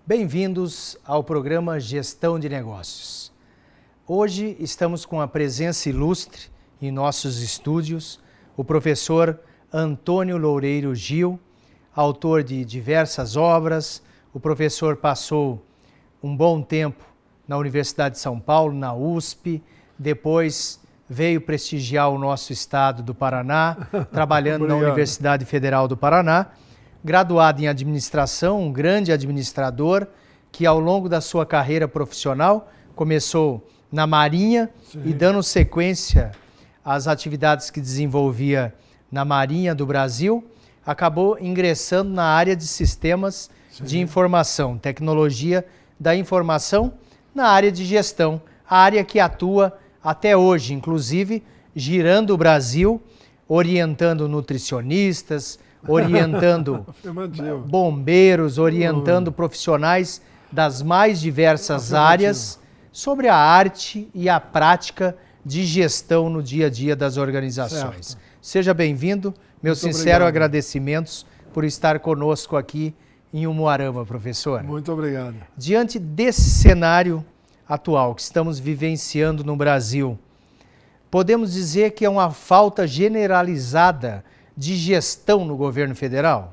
Bem-vindos ao programa Gestão de Negócios. Hoje estamos com a presença ilustre em nossos estúdios, o professor Antônio Loureiro Gil, autor de diversas obras. O professor passou um bom tempo na Universidade de São Paulo, na USP, depois veio prestigiar o nosso estado do Paraná, trabalhando na Universidade Federal do Paraná, graduado em administração, um grande administrador, que ao longo da sua carreira profissional começou na Marinha. Sim. E dando sequência às atividades que desenvolvia na Marinha do Brasil, acabou ingressando na área de sistemas Sim. de informação, tecnologia da informação, na área de gestão, a área que atua até hoje, inclusive girando o Brasil, orientando nutricionistas, orientando bombeiros, orientando profissionais das mais diversas áreas sobre a arte e a prática de gestão no dia a dia das organizações. Certo. Seja bem-vindo, meus sinceros agradecimentos por estar conosco aqui em Umuarama, professor. Muito obrigado. Diante desse cenário atual que estamos vivenciando no Brasil, podemos dizer que é uma falta generalizada de gestão no governo federal?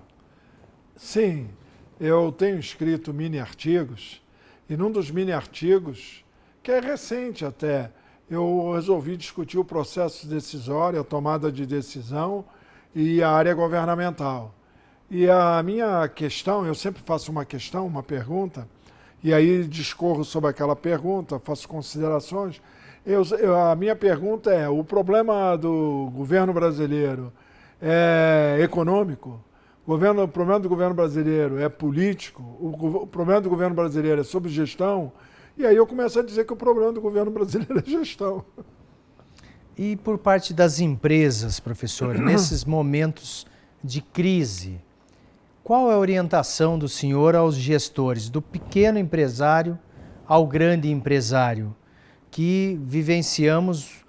Sim, eu tenho escrito mini-artigos e num dos mini-artigos, que é recente até, eu resolvi discutir o processo decisório, a tomada de decisão e a área governamental. E a minha questão, eu sempre faço uma questão, uma pergunta, e aí discorro sobre aquela pergunta, faço considerações. A minha pergunta é, o problema do governo brasileiro é econômico? O problema do governo brasileiro é político? O problema do governo brasileiro é sobre gestão? E aí eu começo a dizer que o problema do governo brasileiro é gestão. E por parte das empresas, professor, nesses momentos de crise, qual é a orientação do senhor aos gestores, do pequeno empresário ao grande empresário, que vivenciamos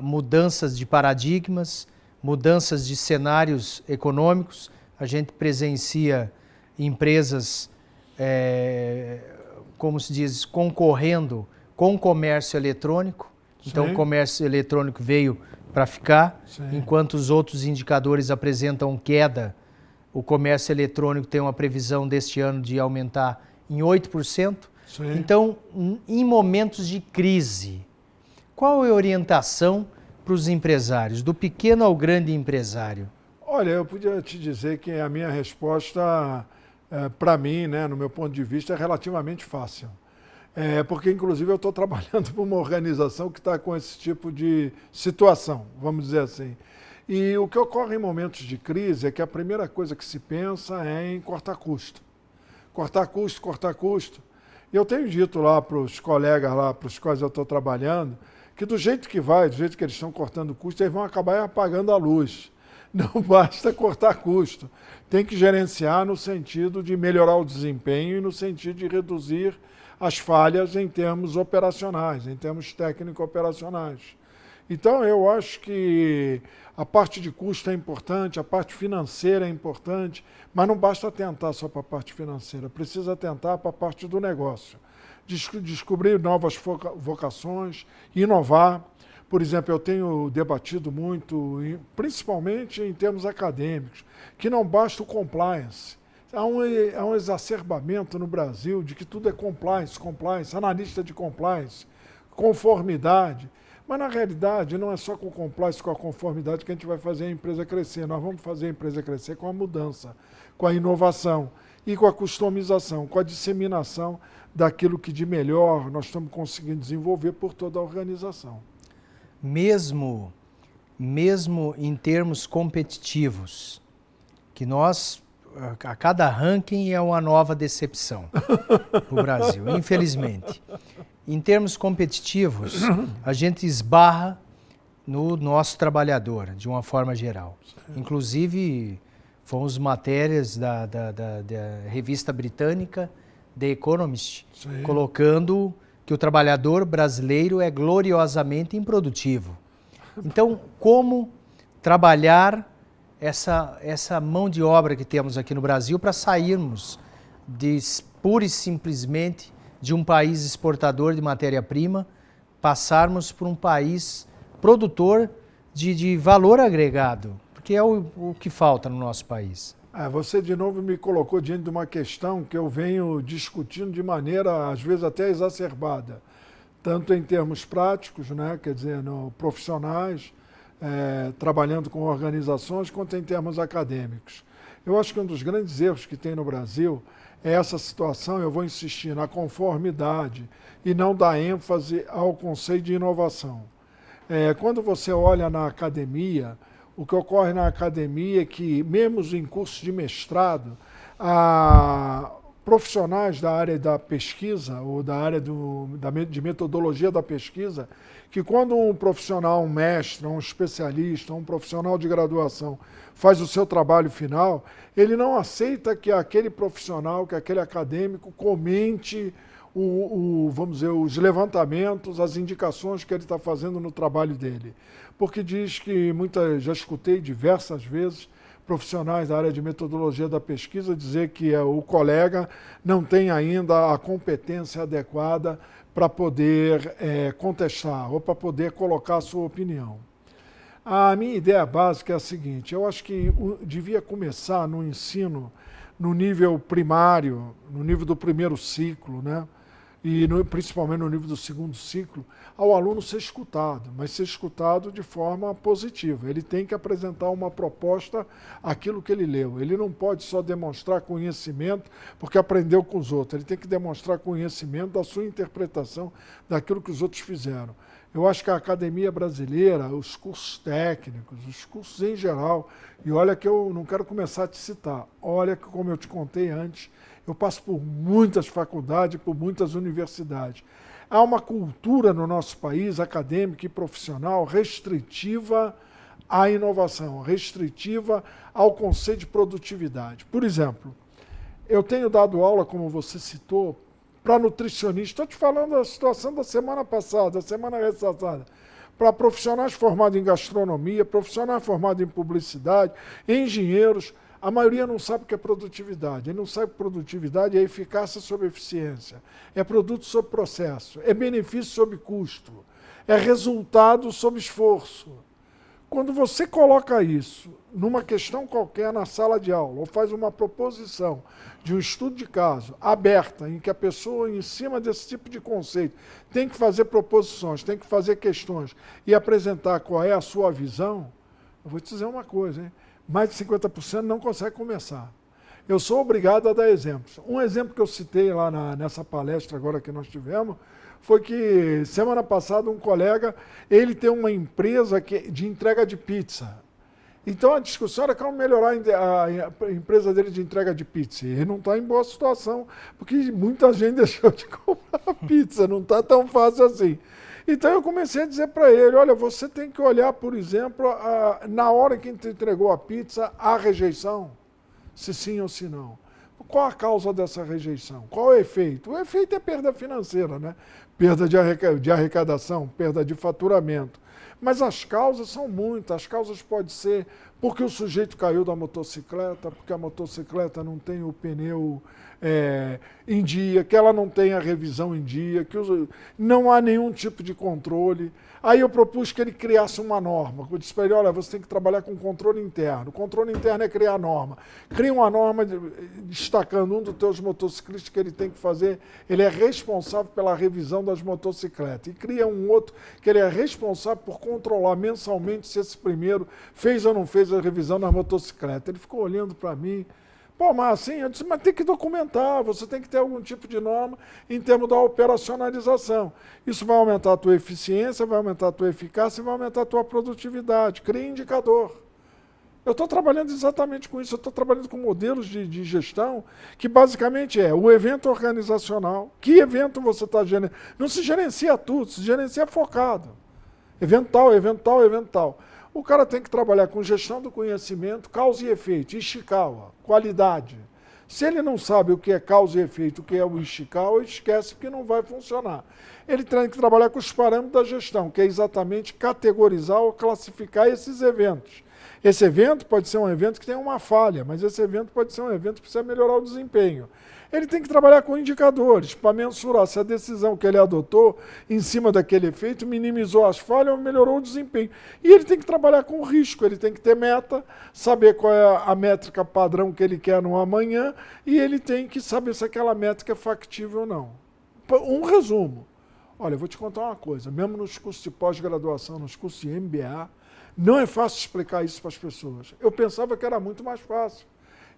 mudanças de paradigmas, mudanças de cenários econômicos? A gente presencia empresas, como se diz, concorrendo com o comércio eletrônico. Então, Sim. o comércio eletrônico veio para ficar, Sim. enquanto os outros indicadores apresentam queda. O comércio eletrônico tem uma previsão deste ano de aumentar em 8%. Sim. Então, em momentos de crise, qual é a orientação para os empresários, do pequeno ao grande empresário? Olha, eu podia te dizer que a minha resposta, para mim, né, no meu ponto de vista, é relativamente fácil. Porque, inclusive, eu estou trabalhando para uma organização que está com esse tipo de situação, vamos dizer assim. E o que ocorre em momentos de crise é que a primeira coisa que se pensa é em cortar custo. Cortar custo, cortar custo. E eu tenho dito lá para os colegas lá, para os quais eu estou trabalhando, que do jeito que vai, do jeito que eles estão cortando custo, eles vão acabar apagando a luz. Não basta cortar custo. Tem que gerenciar no sentido de melhorar o desempenho e no sentido de reduzir as falhas em termos operacionais, em termos técnico-operacionais. Então, eu acho que a parte de custo é importante, a parte financeira é importante, mas não basta atentar só para a parte financeira, precisa atentar para a parte do negócio. Descobrir novas vocações, inovar. Por exemplo, eu tenho debatido muito, principalmente em termos acadêmicos, que não basta o compliance. Há um exacerbamento no Brasil de que tudo é compliance, analista de compliance, conformidade. Mas, na realidade, não é só com o compliance, com a conformidade que a gente vai fazer a empresa crescer. Nós vamos fazer a empresa crescer com a mudança, com a inovação e com a customização, com a disseminação daquilo que de melhor nós estamos conseguindo desenvolver por toda a organização. Mesmo em termos competitivos, que a cada ranking é uma nova decepção no Brasil, infelizmente. Em termos competitivos, a gente esbarra no nosso trabalhador, de uma forma geral. Inclusive, fomos matérias da revista britânica, The Economist, Sim. colocando que o trabalhador brasileiro é gloriosamente improdutivo. Então, como trabalhar essa mão de obra que temos aqui no Brasil para sairmos pura e simplesmente de um país exportador de matéria-prima passarmos por um país produtor de valor agregado, porque é o que falta no nosso país. Você de novo me colocou diante de uma questão que eu venho discutindo de maneira, às vezes, até exacerbada, tanto em termos práticos, né, quer dizer, profissionais, trabalhando com organizações, quanto em termos acadêmicos. Eu acho que um dos grandes erros que tem no Brasil é essa situação, eu vou insistir, na conformidade e não dar ênfase ao conceito de inovação. Quando você olha na academia, o que ocorre na academia é que, mesmo em cursos de mestrado, profissionais da área da pesquisa ou da área de metodologia da pesquisa, que quando um profissional, um mestre, um especialista, um profissional de graduação faz o seu trabalho final, ele não aceita que aquele profissional, que aquele acadêmico comente vamos dizer, os levantamentos, as indicações que ele está fazendo no trabalho dele. Porque diz que, já escutei diversas vezes, profissionais da área de metodologia da pesquisa dizer que o colega não tem ainda a competência adequada para poder contestar ou para poder colocar a sua opinião. A minha ideia básica é a seguinte: eu acho que devia começar no ensino, no nível primário, no nível do primeiro ciclo, né? E principalmente no nível do segundo ciclo, ao aluno ser escutado, mas ser escutado de forma positiva. Ele tem que apresentar uma proposta àquilo que ele leu. Ele não pode só demonstrar conhecimento porque aprendeu com os outros. Ele tem que demonstrar conhecimento da sua interpretação daquilo que os outros fizeram. Eu acho que a academia brasileira, os cursos técnicos, os cursos em geral, e olha que eu não quero começar a te citar, olha que, como eu te contei antes, eu passo por muitas faculdades, por muitas universidades. Há uma cultura no nosso país, acadêmica e profissional, restritiva à inovação, restritiva ao conceito de produtividade. Por exemplo, eu tenho dado aula, como você citou, para nutricionista. Estou te falando da situação da semana passada, da semana retrasada. Para profissionais formados em gastronomia, profissionais formados em publicidade, engenheiros. A maioria não sabe o que é produtividade. Ele não sabe que produtividade é eficácia sobre eficiência, é produto sobre processo, é benefício sobre custo, é resultado sobre esforço. Quando você coloca isso numa questão qualquer na sala de aula, ou faz uma proposição de um estudo de caso aberta, em que a pessoa, em cima desse tipo de conceito, tem que fazer proposições, tem que fazer questões e apresentar qual é a sua visão, eu vou te dizer uma coisa, hein? Mais de 50% não consegue começar. Eu sou obrigado a dar exemplos. Um exemplo que eu citei lá nessa palestra agora que nós tivemos, foi que semana passada um colega, ele tem uma empresa de entrega de pizza. Então a discussão era como melhorar a empresa dele de entrega de pizza. Ele não está em boa situação, porque muita gente deixou de comprar pizza, não está tão fácil assim. Então eu comecei a dizer para ele, olha, você tem que olhar, por exemplo, na hora que te entregou a pizza, a rejeição, se sim ou se não. Qual a causa dessa rejeição? Qual o efeito? O efeito é perda financeira, né? Perda de arrecadação, perda de faturamento. Mas as causas são muitas. As causas podem ser porque o sujeito caiu da motocicleta, porque a motocicleta não tem o pneu em dia, que ela não tem a revisão em dia, que não há nenhum tipo de controle. Aí eu propus que ele criasse uma norma. Eu disse para ele, olha, você tem que trabalhar com controle interno. O controle interno é criar norma. Cria uma norma destacando um dos teus motociclistas que ele tem que fazer, ele é responsável pela revisão das motocicletas. E cria um outro que ele é responsável por controlar mensalmente se esse primeiro fez ou não fez a revisão das motocicletas. Ele ficou olhando para mim. Pô, mas assim, eu disse, mas tem que documentar, você tem que ter algum tipo de norma em termos da operacionalização. Isso vai aumentar a tua eficiência, vai aumentar a tua eficácia e vai aumentar a tua produtividade. Cria indicador. Eu estou trabalhando exatamente com isso, eu estou trabalhando com modelos de gestão que basicamente é o evento organizacional. Que evento você está gerenciando? Não se gerencia tudo, se gerencia focado. Evento tal, evento tal, evento tal. O cara tem que trabalhar com gestão do conhecimento, causa e efeito, Ishikawa, qualidade. Se ele não sabe o que é causa e efeito, o que é o Ishikawa, esquece porque não vai funcionar. Ele tem que trabalhar com os parâmetros da gestão, que é exatamente categorizar ou classificar esses eventos. Esse evento pode ser um evento que tem uma falha, mas esse evento pode ser um evento que precisa melhorar o desempenho. Ele tem que trabalhar com indicadores para mensurar se a decisão que ele adotou em cima daquele efeito minimizou as falhas ou melhorou o desempenho. E ele tem que trabalhar com risco, ele tem que ter meta, saber qual é a métrica padrão que ele quer no amanhã e ele tem que saber se aquela métrica é factível ou não. Um resumo. Olha, eu vou te contar uma coisa, mesmo nos cursos de pós-graduação, nos cursos de MBA, não é fácil explicar isso para as pessoas. Eu pensava que era muito mais fácil.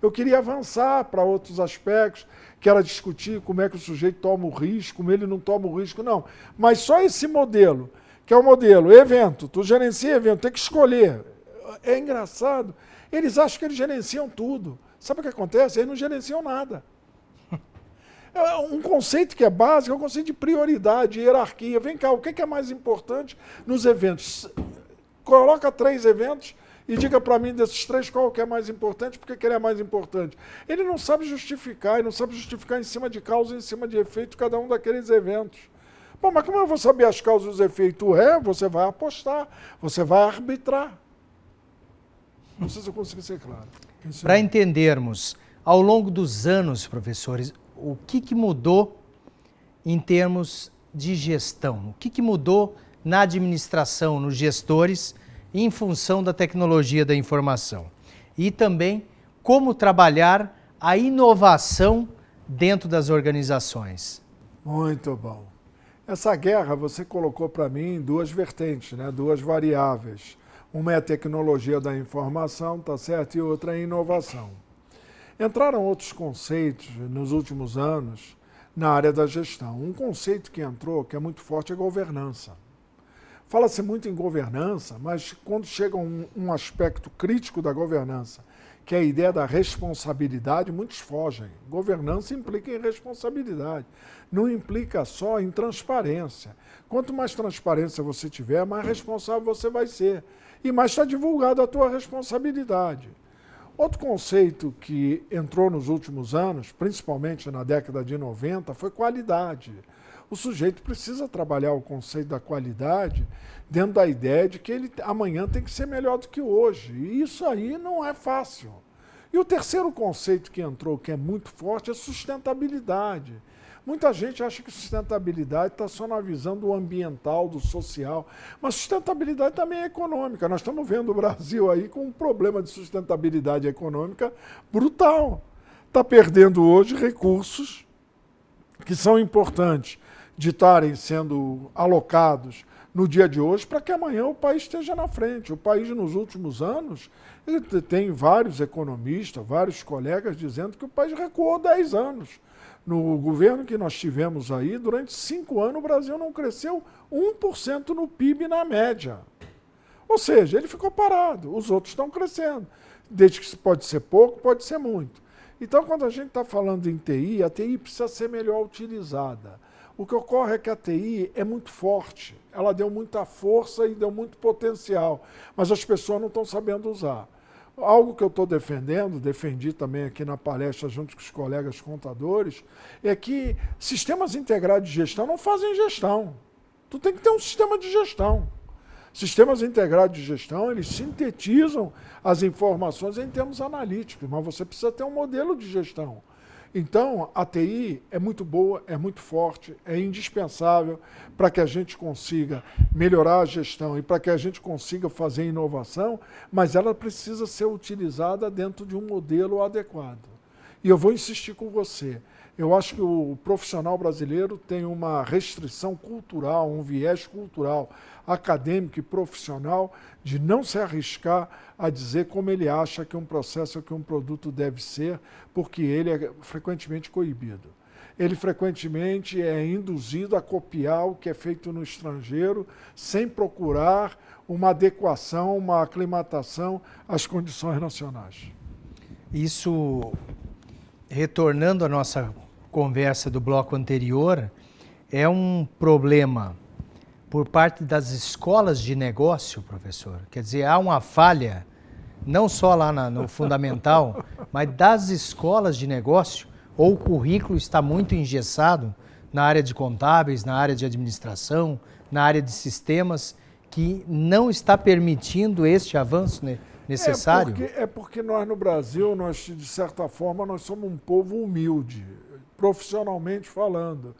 Eu queria avançar para outros aspectos, que era discutir como é que o sujeito toma o risco, como ele não toma o risco, não. Mas só esse modelo, que é o modelo evento, tu gerencia evento, tem que escolher. É engraçado, eles acham que eles gerenciam tudo. Sabe o que acontece? Eles não gerenciam nada. Um conceito que é básico é o conceito de prioridade, hierarquia. Vem cá, o que é mais importante nos eventos? Coloca 3 eventos e diga para mim desses 3 qual que é mais importante, porque que ele é mais importante. Ele não sabe justificar, ele não sabe justificar em cima de causa e em cima de efeito cada um daqueles eventos. Bom, mas como eu vou saber as causas e os efeitos? Você vai apostar, você vai arbitrar. Não sei se eu consigo ser claro. Para entendermos, ao longo dos anos, professores, o que mudou em termos de gestão? O que mudou na administração, nos gestores, em função da tecnologia da informação? E também como trabalhar a inovação dentro das organizações. Muito bom. Essa guerra você colocou para mim em 2 vertentes, né? 2 variáveis. Uma é a tecnologia da informação, tá certo? E outra é a inovação. Entraram outros conceitos nos últimos anos na área da gestão. Um conceito que entrou, que é muito forte, é governança. Fala-se muito em governança, mas quando chega um aspecto crítico da governança, que é a ideia da responsabilidade, muitos fogem. Governança implica em responsabilidade, não implica só em transparência. Quanto mais transparência você tiver, mais responsável você vai ser. E mais está divulgada a tua responsabilidade. Outro conceito que entrou nos últimos anos, principalmente na década de 90, foi qualidade. O sujeito precisa trabalhar o conceito da qualidade dentro da ideia de que ele amanhã tem que ser melhor do que hoje. E isso aí não é fácil. E o terceiro conceito que entrou, que é muito forte, é sustentabilidade. Muita gente acha que sustentabilidade está só na visão do ambiental, do social, mas sustentabilidade também é econômica. Nós estamos vendo o Brasil aí com um problema de sustentabilidade econômica brutal. Está perdendo hoje recursos que são importantes de estarem sendo alocados no dia de hoje para que amanhã o país esteja na frente. O país, nos últimos anos, tem vários economistas, vários colegas dizendo que o país recuou 10 anos. No governo que nós tivemos aí, durante 5 anos, o Brasil não cresceu 1% no PIB na média. Ou seja, ele ficou parado, os outros estão crescendo. Desde que pode ser pouco, pode ser muito. Então, quando a gente está falando em TI, a TI precisa ser melhor utilizada. O que ocorre é que a TI é muito forte, ela deu muita força e deu muito potencial, mas as pessoas não estão sabendo usar. Algo que eu estou defendendo, defendi também aqui na palestra junto com os colegas contadores, é que sistemas integrados de gestão não fazem gestão. Tu tem que ter um sistema de gestão. Sistemas integrados de gestão, eles sintetizam as informações em termos analíticos, mas você precisa ter um modelo de gestão. Então, a TI é muito boa, é muito forte, é indispensável para que a gente consiga melhorar a gestão e para que a gente consiga fazer inovação, mas ela precisa ser utilizada dentro de um modelo adequado. E eu vou insistir com você. Eu acho que o profissional brasileiro tem uma restrição cultural, um viés cultural, acadêmico e profissional de não se arriscar a dizer como ele acha que um processo ou que um produto deve ser, porque ele é frequentemente coibido. Ele frequentemente é induzido a copiar o que é feito no estrangeiro, sem procurar uma adequação, uma aclimatação às condições nacionais. Isso, retornando à nossa conversa do bloco anterior, é um problema por parte das escolas de negócio, professor? Quer dizer, há uma falha, não só lá no fundamental, mas das escolas de negócio, ou o currículo está muito engessado na área de contábeis, na área de administração, na área de sistemas, que não está permitindo este avanço necessário? É porque nós no Brasil, de certa forma, nós somos um povo humilde. profissionalmente falando.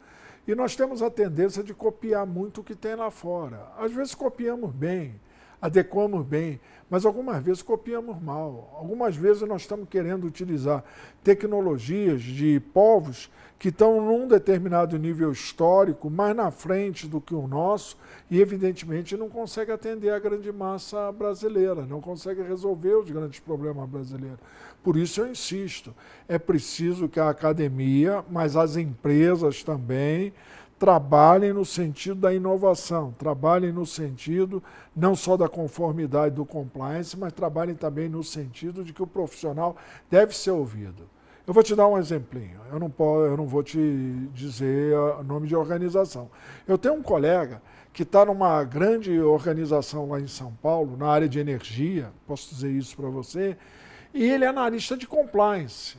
E nós temos a tendência de copiar muito o que tem lá fora. Às vezes copiamos bem, adequamos bem, mas algumas vezes copiamos mal. Algumas vezes nós estamos querendo utilizar tecnologias de povos que estão num determinado nível histórico, mais na frente do que o nosso, e evidentemente não consegue atender a grande massa brasileira, não consegue resolver os grandes problemas brasileiros. Por isso eu insisto, é preciso que a academia, mas as empresas também, trabalhem no sentido da inovação, trabalhem no sentido não só da conformidade do compliance, mas trabalhem também no sentido de que o profissional deve ser ouvido. Eu vou te dar um exemplinho, eu não vou te dizer o nome de organização. Eu tenho um colega que está numa grande organização lá em São Paulo, na área de energia, posso dizer isso para você, e ele é analista de compliance.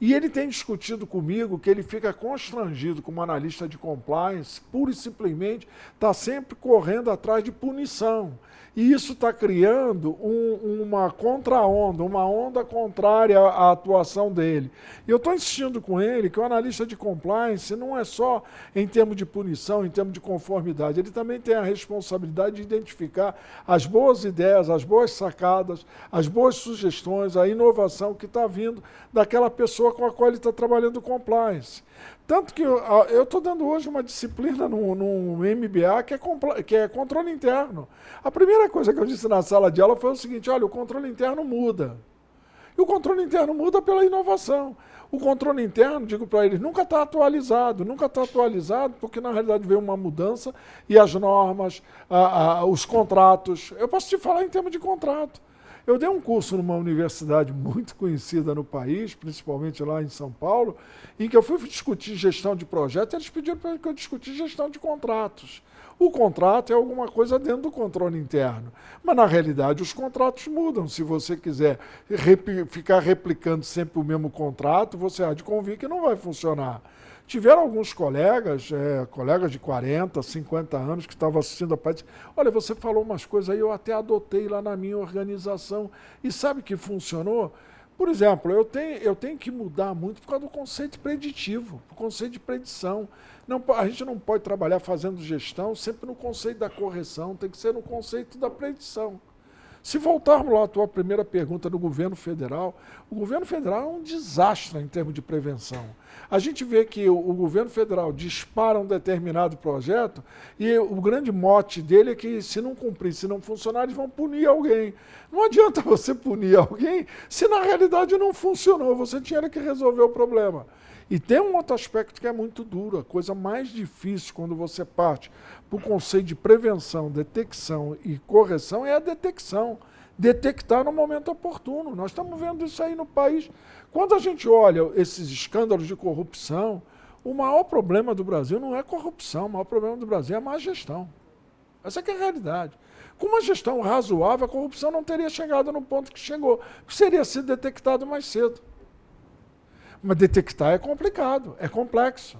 E ele tem discutido comigo que ele fica constrangido como analista de compliance, pura e simplesmente está sempre correndo atrás de punição. E isso está criando uma contra-onda, uma onda contrária à atuação dele. E eu estou insistindo com ele que o analista de compliance não é só em termos de punição, em termos de conformidade, ele também tem a responsabilidade de identificar as boas ideias, as boas sacadas, as boas sugestões, a inovação que está vindo daquela pessoa com a qual ele está trabalhando compliance. Tanto que eu estou dando hoje uma disciplina no MBA que é controle interno. A primeira coisa que eu disse na sala de aula foi o seguinte: olha, o controle interno muda. E o controle interno muda pela inovação. O controle interno, digo para eles, nunca está atualizado porque na realidade veio uma mudança e as normas, os contratos. Eu posso te falar em termos de contrato. Eu dei um curso numa universidade muito conhecida no país, principalmente lá em São Paulo, em que eu fui discutir gestão de projetos e eles pediram para que eu discutisse gestão de contratos. O contrato é alguma coisa dentro do controle interno, mas na realidade os contratos mudam. Se você quiser ficar replicando sempre o mesmo contrato, você há de convir que não vai funcionar. Tiveram alguns colegas de 40, 50 anos, que estavam assistindo a parte. Olha, você falou umas coisas aí, eu até adotei lá na minha organização. E sabe que funcionou? Por exemplo, eu tenho que mudar muito por causa do conceito preditivo, o conceito de predição. A gente não pode trabalhar fazendo gestão sempre no conceito da correção, tem que ser no conceito da predição. Se voltarmos lá à tua primeira pergunta do governo federal, o governo federal é um desastre em termos de prevenção. A gente vê que o governo federal dispara um determinado projeto e o grande mote dele é que se não cumprir, se não funcionar, eles vão punir alguém. Não adianta você punir alguém se na realidade não funcionou, você tinha que resolver o problema. E tem um outro aspecto que é muito duro, a coisa mais difícil quando você parte para o conceito de prevenção, detecção e correção é a detecção. Detectar no momento oportuno. Nós estamos vendo isso aí no país. Quando a gente olha esses escândalos de corrupção, o maior problema do Brasil não é corrupção, o maior problema do Brasil é má gestão. Essa que é a realidade. Com uma gestão razoável, a corrupção não teria chegado no ponto que chegou, seria sido detectado mais cedo. Mas detectar é complicado, é complexo.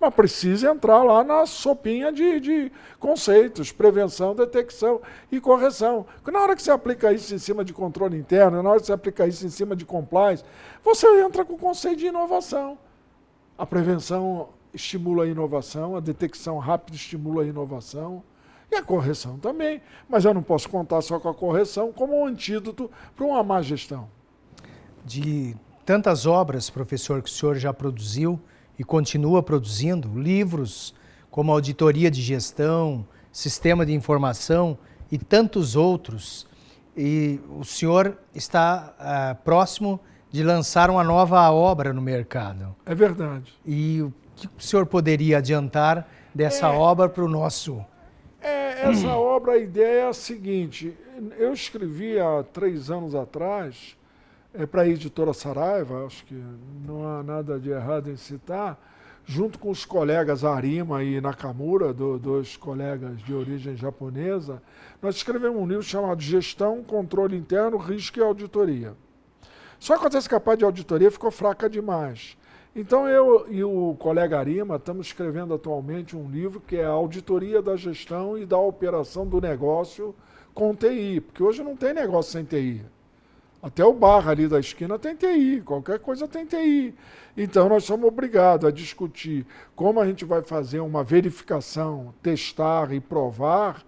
Mas precisa entrar lá na sopinha de conceitos, prevenção, detecção e correção. Porque na hora que você aplica isso em cima de controle interno, na hora que você aplica isso em cima de compliance, você entra com o conceito de inovação. A prevenção estimula a inovação, a detecção rápida estimula a inovação e a correção também. Mas eu não posso contar só com a correção como um antídoto para uma má gestão. De tantas obras, professor, que o senhor já produziu e continua produzindo, livros como Auditoria de Gestão, Sistema de Informação e tantos outros. E o senhor está próximo de lançar uma nova obra no mercado. É verdade. E o que o senhor poderia adiantar dessa obra para o nosso... Essa obra, a ideia é a seguinte, eu escrevi há 3 anos atrás, para a editora Saraiva, acho que não há nada de errado em citar, junto com os colegas Arima e Nakamura, dois colegas de origem japonesa, nós escrevemos um livro chamado Gestão, Controle Interno, Risco e Auditoria. Só que essa parte de auditoria ficou fraca demais. Então eu e o colega Arima estamos escrevendo atualmente um livro que é a Auditoria da Gestão e da Operação do Negócio com TI, porque hoje não tem negócio sem TI. Até o bar ali da esquina tem TI, qualquer coisa tem TI. Então, nós somos obrigados a discutir como a gente vai fazer uma verificação, testar e provar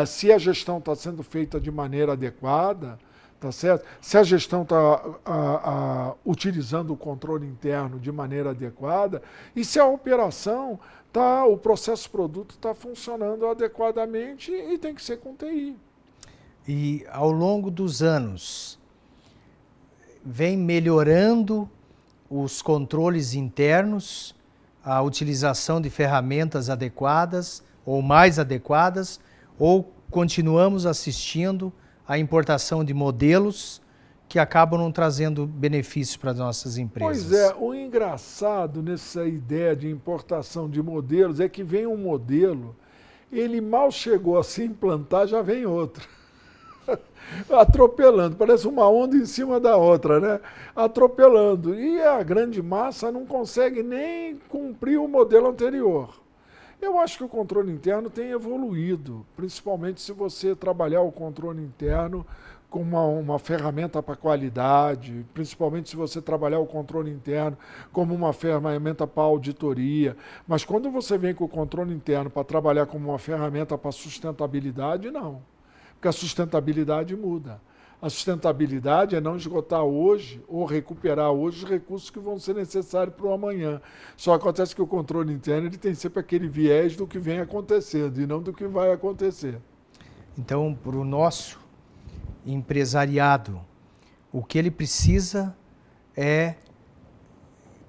se a gestão está sendo feita de maneira adequada, tá certo? Se a gestão está utilizando o controle interno de maneira adequada e se a operação, o processo produto está funcionando adequadamente e tem que ser com TI. E ao longo dos anos, vem melhorando os controles internos, a utilização de ferramentas adequadas ou mais adequadas, ou continuamos assistindo à importação de modelos que acabam não trazendo benefícios para as nossas empresas? Pois é, o engraçado nessa ideia de importação de modelos é que vem um modelo, ele mal chegou a se implantar, já vem outro. Atropelando, parece uma onda em cima da outra, né? Atropelando. E a grande massa não consegue nem cumprir o modelo anterior. Eu acho que o controle interno tem evoluído, principalmente se você trabalhar o controle interno com uma ferramenta para qualidade, principalmente se você trabalhar o controle interno como uma ferramenta para auditoria. Mas quando você vem com o controle interno para trabalhar como uma ferramenta para sustentabilidade, não. Porque a sustentabilidade muda. A sustentabilidade é não esgotar hoje ou recuperar hoje os recursos que vão ser necessários para o amanhã. Só acontece que o controle interno ele tem sempre aquele viés do que vem acontecendo e não do que vai acontecer. Então, para o nosso empresariado, o que ele precisa é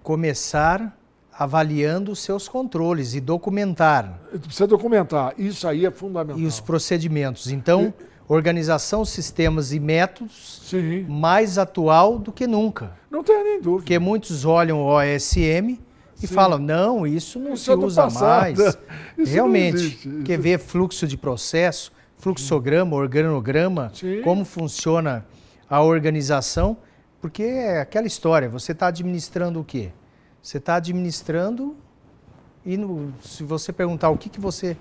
começar avaliando os seus controles e documentar. Precisa documentar, isso aí é fundamental. E os procedimentos. Então, organização, sistemas e métodos, sim, mais atual do que nunca. Não tem nem dúvida. Porque muitos olham o OSM e falam, não, isso não se usa mais. Realmente, quer ver fluxo de processo, fluxograma, organograma, como funciona a organização, porque é aquela história, você está administrando o quê? Você está administrando e se você perguntar o que você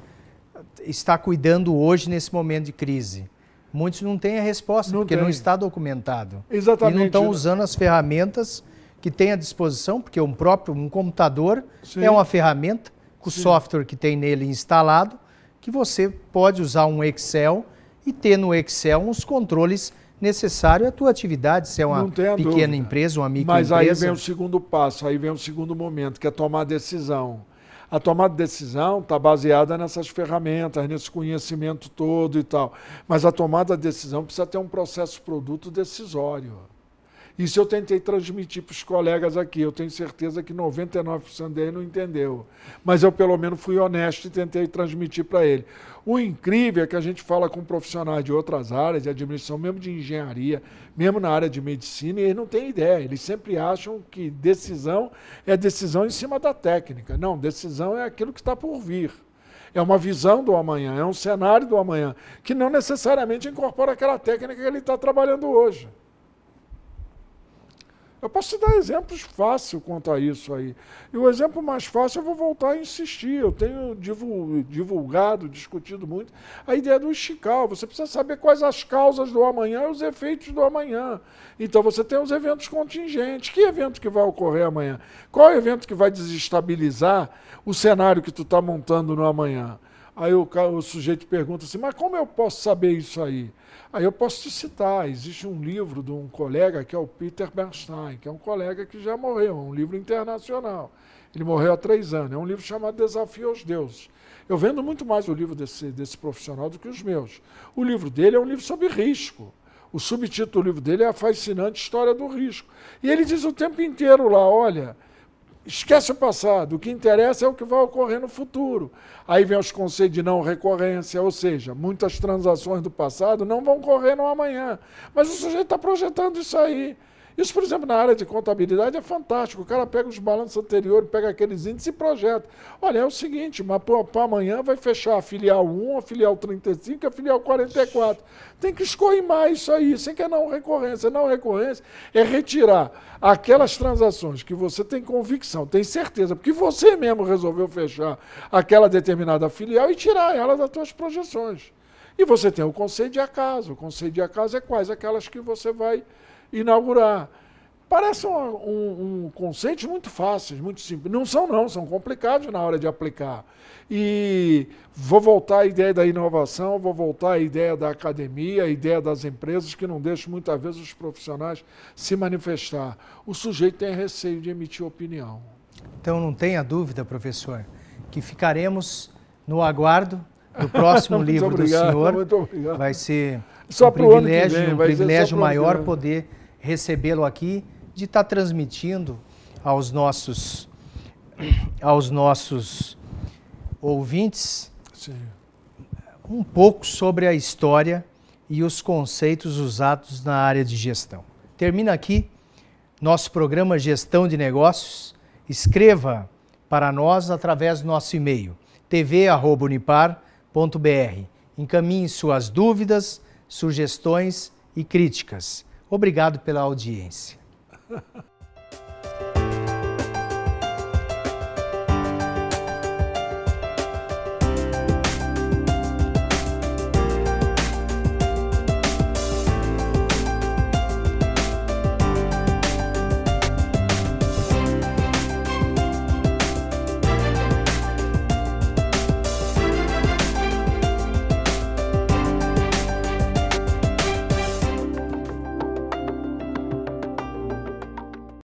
está cuidando hoje nesse momento de crise, muitos não têm a resposta, porque não está documentado. Exatamente. E não estão usando as ferramentas que têm à disposição, porque um computador é uma ferramenta com o software que tem nele instalado, que você pode usar um Excel e ter no Excel uns controles necessários à tua atividade, se é uma pequena empresa, uma microempresa. Mas aí vem o segundo passo, aí vem o segundo momento, que é tomar decisão. A tomada de decisão está baseada nessas ferramentas, nesse conhecimento todo e tal. Mas a tomada de decisão precisa ter um processo produto decisório. Isso eu tentei transmitir para os colegas aqui. Eu tenho certeza que 99% deles não entendeu. Mas eu, pelo menos, fui honesto e tentei transmitir para ele. O incrível é que a gente fala com profissionais de outras áreas, de administração, mesmo de engenharia, mesmo na área de medicina, e eles não têm ideia. Eles sempre acham que decisão é decisão em cima da técnica. Não, decisão é aquilo que está por vir. É uma visão do amanhã, é um cenário do amanhã, que não necessariamente incorpora aquela técnica que ele está trabalhando hoje. Eu posso te dar exemplos fáceis quanto a isso aí. E o exemplo mais fácil eu vou voltar a insistir. Eu tenho divulgado, discutido muito a ideia do esticar. Você precisa saber quais as causas do amanhã e os efeitos do amanhã. Então você tem os eventos contingentes. Que evento que vai ocorrer amanhã? Qual é o evento que vai desestabilizar o cenário que tu está montando no amanhã? Aí o sujeito pergunta assim, mas como eu posso saber isso aí? Aí eu posso te citar, existe um livro de um colega que é o Peter Bernstein, que é um colega que já morreu, é um livro internacional. Ele morreu há 3 anos, é um livro chamado Desafio aos Deuses. Eu vendo muito mais o livro desse profissional do que os meus. O livro dele é um livro sobre risco. O subtítulo do livro dele é A Fascinante História do Risco. E ele diz o tempo inteiro lá, olha, esquece o passado, o que interessa é o que vai ocorrer no futuro. Aí vem os conceitos de não recorrência, ou seja, muitas transações do passado não vão ocorrer no amanhã. Mas o sujeito está projetando isso aí. Isso, por exemplo, na área de contabilidade é fantástico. O cara pega os balanços anteriores, pega aqueles índices e projeta. Olha, é o seguinte, mas para amanhã vai fechar a filial 1, a filial 35 e a filial 44. Tem que escoimar isso aí, sem que é não recorrência. Não recorrência é retirar aquelas transações que você tem convicção, tem certeza, porque você mesmo resolveu fechar aquela determinada filial e tirar ela das suas projeções. E você tem o conceito de acaso. O conceito de acaso é quais? Aquelas que você vai inaugurar. Parece um conceito muito fácil, muito simples. Não, são complicados na hora de aplicar. E vou voltar à ideia da inovação, vou voltar à ideia da academia, à ideia das empresas, que não deixam muitas vezes os profissionais se manifestar. O sujeito tem receio de emitir opinião. Então não tenha dúvida, professor, que ficaremos no aguardo do próximo livro obrigado, do senhor. Muito obrigado. Vai ser só um privilégio, vem, vai privilégio maior vem. poder recebê-lo aqui, de estar transmitindo aos nossos ouvintes Sim. um pouco sobre a história e os conceitos usados na área de gestão. Termina aqui nosso programa Gestão de Negócios. Escreva para nós através do nosso e-mail tv@unipar.br. Encaminhe suas dúvidas, sugestões e críticas. Obrigado pela audiência.